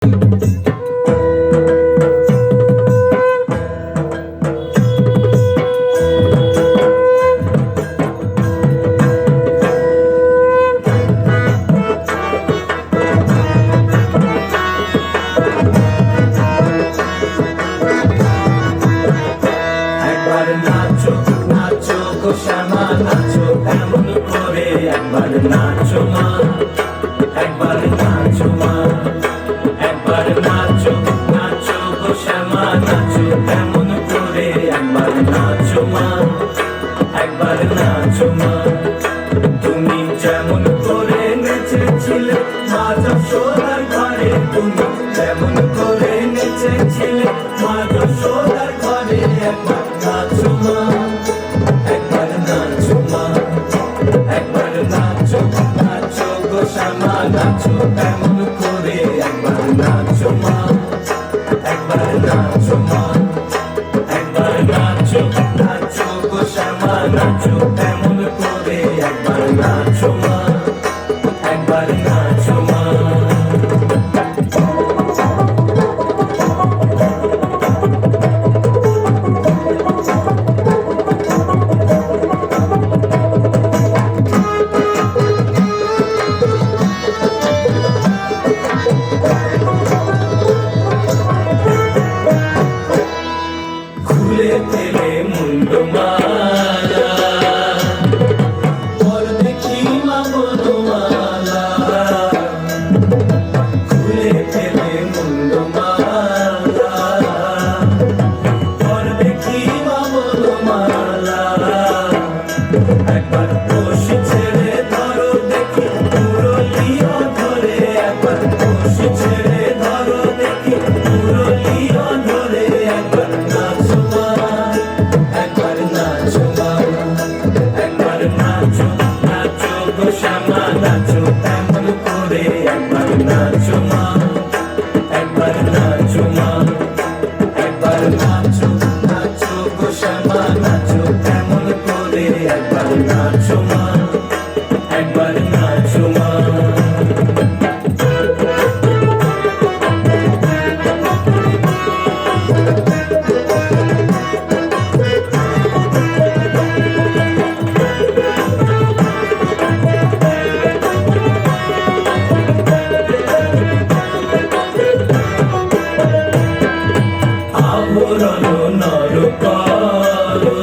নাচো নাচো গো শ্যামা নাচো এমন করে একবার নাচো মা, একবার নাচো মা, একবার নাচো নাচো গো শ্যামা নাচো এমন করে একবার নাচো মা, একবার নাচো মা। তুমি যেমন করে নেচেছিলে মা যশোদার ঘরে, তুমি যেমন করে নেচেছিলে মা যশোদার ঘরে, একবার নাচো মা, একবার নাচো মা, একবার নাচো নাচো গো শ্যামা নাচো এমন করে একবার নাচো মা, একবার নাচো মা, একবার নাচো নাচো গো শ্যামা নাচো এমন করে একবার নাচো মা, একবার নাচো মা। খুলে ফেলে মুন্ডমালা, পর দেখি মা বনমালা, খুলে ফেলে মুন্ডমালা, পর দেখি মা বনমালা, একবার বসে ছেড়ে ধরো দেখি মুরলিও ধরে, একবার বসে ছেড়ে ধরো দেখি মুরলিও ধরে, একবার নাচো মা, একবার নাচো মা, একবার নাচো নাচো গো শ্যামা নাচো এমন করে একবার নাচো মা, একবার নাচো মা, একবার নাচো নাচো গো শ্যামা নাচো এমন করে একবার নাচো মা, একবার নাচো মা। আভরণ নর করো,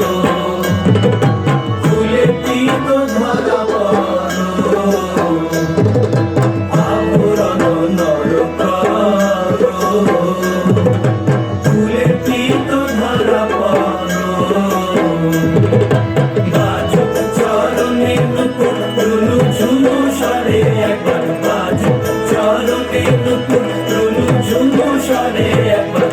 খুলে দিত ধরা পড়ো, আভরণ নর করো, খুলে দিত ধরা পড়ো, বাজুক চরণে নুপুর রুনু ঝুনু স্বরে, একবার বাজুক চরণে নুপুর রুনু ঝুনু স্বরে, একবার